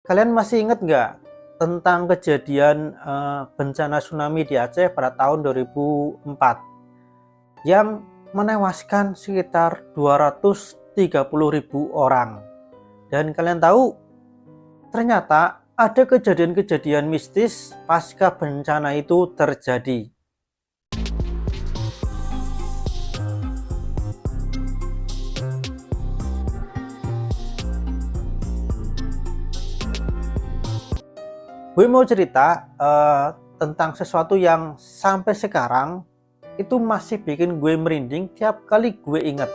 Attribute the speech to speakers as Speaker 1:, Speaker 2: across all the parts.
Speaker 1: Kalian masih ingat nggak tentang kejadian bencana tsunami di Aceh pada tahun 2004 yang menewaskan sekitar 230.000 orang? Dan kalian tahu, ternyata ada kejadian-kejadian mistis pasca bencana itu terjadi. Gue mau cerita tentang sesuatu yang sampai sekarang itu masih bikin gue merinding tiap kali gue inget.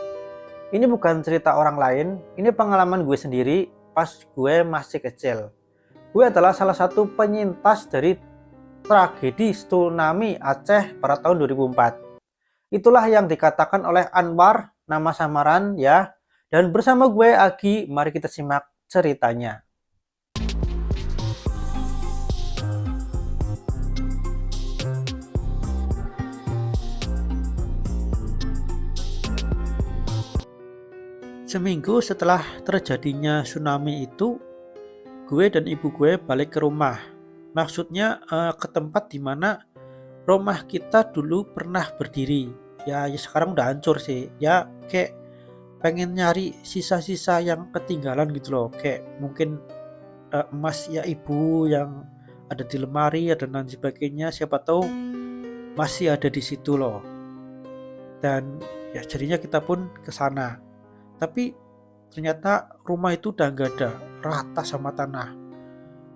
Speaker 1: Ini bukan cerita orang lain, ini pengalaman gue sendiri pas gue masih kecil. Gue adalah salah satu penyintas dari tragedi tsunami Aceh pada tahun 2004. Itulah yang dikatakan oleh Anwar, nama samaran ya. Dan bersama gue Agi, mari kita simak ceritanya. Seminggu setelah terjadinya tsunami itu, gue dan ibu gue balik ke rumah. Maksudnya ke tempat di mana rumah kita dulu pernah berdiri. Ya sekarang udah hancur sih. Ya kayak pengen nyari sisa-sisa yang ketinggalan gitu loh. Kayak mungkin emas ya ibu yang ada di lemari dan lain sebagainya. Siapa tahu masih ada di situ loh. Dan ya jadinya kita pun ke sana. Tapi ternyata rumah itu udah nggak ada, rata sama tanah.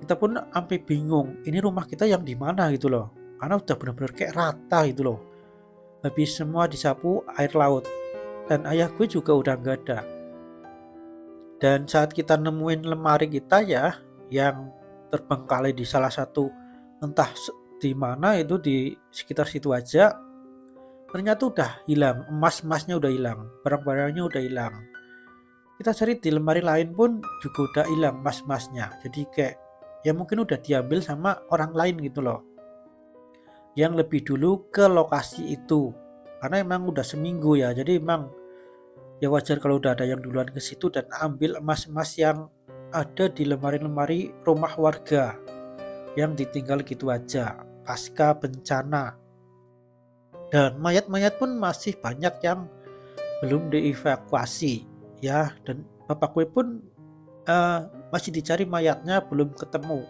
Speaker 1: Kita pun sampai bingung, ini rumah kita yang di mana gitu loh. Karena udah benar-benar kayak rata gitu loh. Habis semua disapu air laut. Dan ayah gue juga udah nggak ada. Dan saat kita nemuin lemari kita ya, yang terbengkalai di salah satu entah di mana itu di sekitar situ aja, ternyata udah hilang, emas-emasnya udah hilang, barang-barangnya udah hilang. Kita cari di lemari lain pun juga udah hilang emas-emasnya. Jadi kayak ya mungkin udah diambil sama orang lain gitu loh, yang lebih dulu ke lokasi itu. Karena emang udah seminggu ya, jadi emang ya wajar kalau udah ada yang duluan ke situ dan ambil emas-emas yang ada di lemari-lemari rumah warga yang ditinggal gitu aja pasca bencana. Dan mayat-mayat pun masih banyak yang belum dievakuasi ya, dan bapak gue pun eh, masih dicari mayatnya belum ketemu.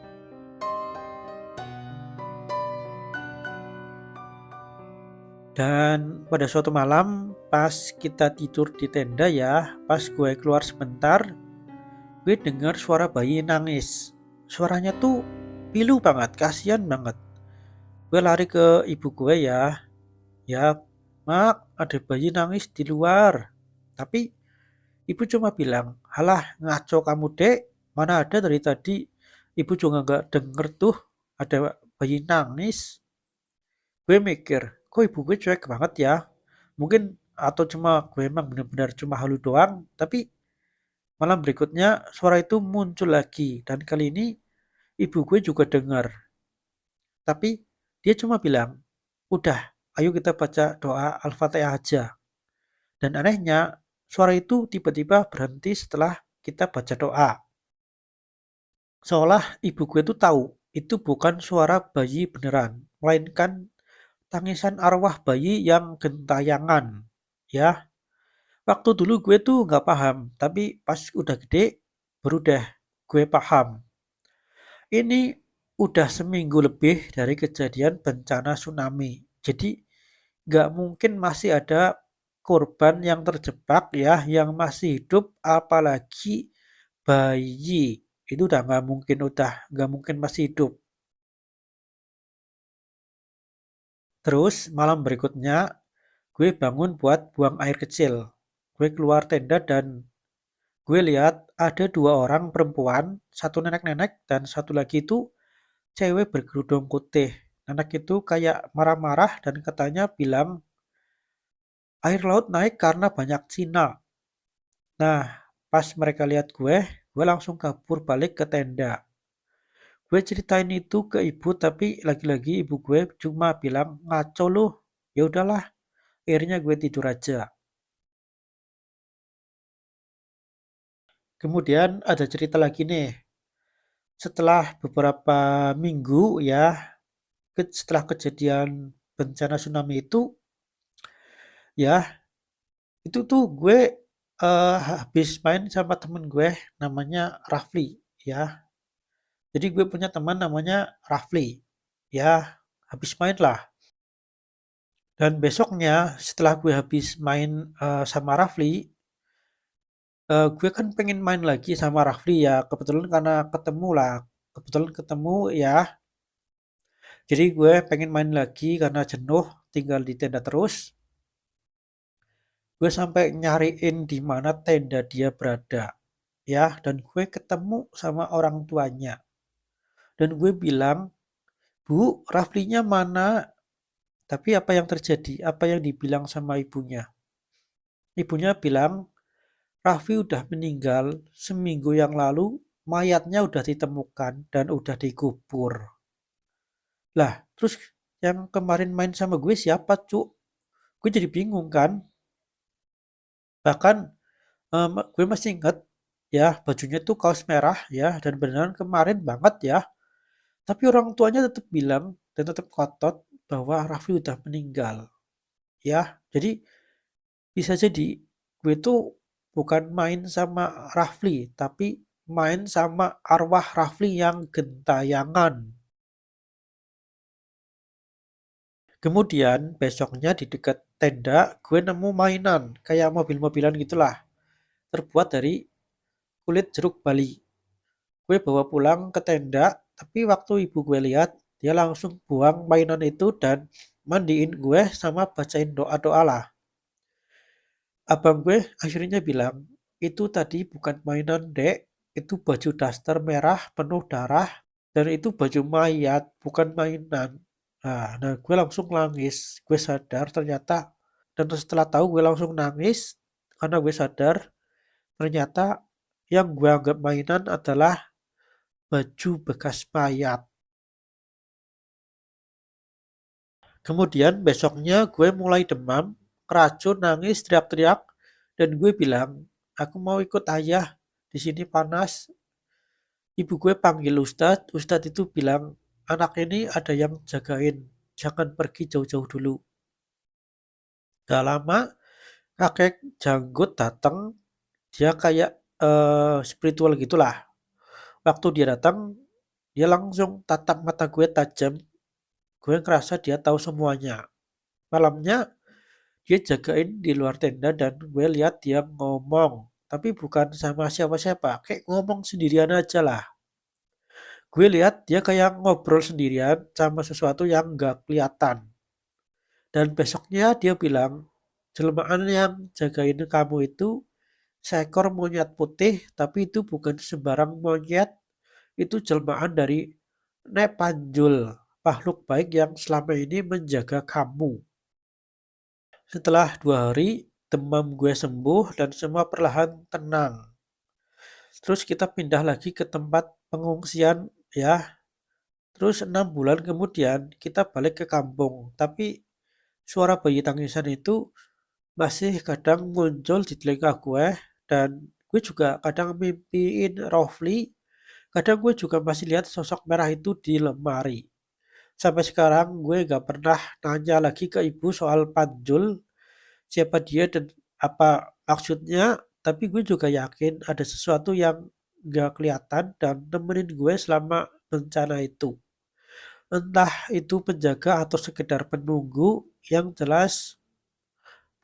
Speaker 1: Dan pada suatu malam pas kita tidur di tenda ya, pas gue keluar sebentar, gue dengar suara bayi nangis. Suaranya tuh pilu banget, kasihan banget. Gue lari ke ibu gue ya mak ada bayi nangis di luar. Tapi ibu cuma bilang, halah ngaco kamu dek, mana ada dari tadi. Ibu juga nggak denger tuh ada bayi nangis. Gue mikir, kok ibu gue cuek banget ya? Mungkin atau cuma gue emang benar-benar cuma halu doang, tapi malam berikutnya suara itu muncul lagi dan kali ini ibu gue juga dengar. Tapi dia cuma bilang, udah ayo kita baca doa Al-Fatihah aja. Dan anehnya suara itu tiba-tiba berhenti setelah kita baca doa. Seolah ibu gue tuh tahu itu bukan suara bayi beneran, melainkan tangisan arwah bayi yang gentayangan. Ya, waktu dulu gue tuh nggak paham, tapi pas udah gede baru deh gue paham. Ini udah seminggu lebih dari kejadian bencana tsunami. Jadi nggak mungkin masih ada korban yang terjebak ya, yang masih hidup, apalagi bayi. Itu udah nggak mungkin masih hidup. Terus malam berikutnya gue bangun buat buang air kecil. Gue keluar tenda dan gue lihat ada dua orang perempuan, satu nenek-nenek dan satu lagi itu cewek berkerudung putih. Nenek itu kayak marah-marah dan katanya bilang air laut naik karena banyak Cina. Nah, pas mereka lihat gue langsung kabur balik ke tenda. Gue ceritain itu ke ibu tapi lagi-lagi ibu gue cuma bilang ngaco lu. Ya udahlah, akhirnya gue tidur aja. Kemudian ada cerita lagi nih. Setelah beberapa minggu ya, setelah kejadian bencana tsunami itu, ya itu tuh gue habis main sama temen gue namanya Rafli ya. Jadi gue punya teman namanya Rafli. Ya, habis main lah. Dan besoknya setelah gue habis main sama Rafli, gue kan pengen main lagi sama Rafli ya. Kebetulan karena ketemu lah. Kebetulan ketemu ya. Jadi gue pengen main lagi karena jenuh tinggal di tenda terus. Gue sampai nyariin di mana tenda dia berada. Ya, dan gue ketemu sama orang tuanya. Dan gue bilang, "Bu, Raflinya mana?" Tapi apa yang terjadi? Apa yang dibilang sama ibunya? Ibunya bilang, "Raffi udah meninggal seminggu yang lalu, mayatnya udah ditemukan dan udah dikubur." Lah, terus yang kemarin main sama gue siapa, Cuk? Gue jadi bingung kan. Bahkan gue masih inget ya, bajunya tuh kaos merah ya, dan beneran kemarin banget ya. Tapi orang tuanya tetap bilang dan tetap kotot bahwa Raffi udah meninggal. Ya, jadi bisa jadi gue tuh bukan main sama Rafli, tapi main sama arwah Rafli yang gentayangan. Kemudian besoknya di dekat tenda gue nemu mainan kayak mobil-mobilan gitulah, terbuat dari kulit jeruk Bali. Gue bawa pulang ke tenda, tapi waktu ibu gue lihat, dia langsung buang mainan itu dan mandiin gue sama bacain doa-doa lah. Abang gue akhirnya bilang, "Itu tadi bukan mainan, Dek. Itu baju daster merah penuh darah dan itu baju mayat, bukan mainan." Nah, gue langsung nangis. Gue sadar ternyata, dan setelah tahu gue langsung nangis karena gue sadar ternyata yang gue anggap mainan adalah baju bekas mayat. Kemudian besoknya gue mulai demam, keracun, nangis, teriak-teriak, dan gue bilang, "Aku mau ikut ayah, di sini panas." Ibu gue panggil Ustadz, Ustadz itu bilang, "Anak ini ada yang jagain, jangan pergi jauh-jauh dulu." Gak lama, kakek janggut datang, dia kayak spiritual gitulah. Waktu dia datang, dia langsung tatap mata gue tajam, gue ngerasa dia tahu semuanya. Malamnya, dia jagain di luar tenda dan gue lihat dia ngomong, tapi bukan sama siapa-siapa, kayak ngomong sendirian aja lah. Gue lihat dia kayak ngobrol sendirian sama sesuatu yang nggak kelihatan. Dan besoknya dia bilang, "Jelmaan yang jagain kamu itu seekor monyet putih, tapi itu bukan sembarang monyet, itu jelmaan dari Nek Panjul, makhluk baik yang selama ini menjaga kamu." Setelah 2 hari, demam gue sembuh dan semua perlahan tenang. Terus kita pindah lagi ke tempat pengungsian ya. Terus 6 bulan kemudian kita balik ke kampung. Tapi suara bayi tangisan itu masih kadang muncul di telinga gue. Dan gue juga kadang mimpiin Rofli. Kadang gue juga masih lihat sosok merah itu di lemari. Sampai sekarang gue gak pernah nanya lagi ke ibu soal Panjul, siapa dia dan apa maksudnya, tapi gue juga yakin ada sesuatu yang gak kelihatan dan nemenin gue selama bencana itu. Entah itu penjaga atau sekedar penunggu, yang jelas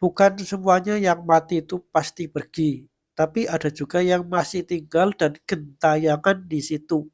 Speaker 1: bukan semuanya yang mati itu pasti pergi. Tapi ada juga yang masih tinggal dan gentayangan di situ.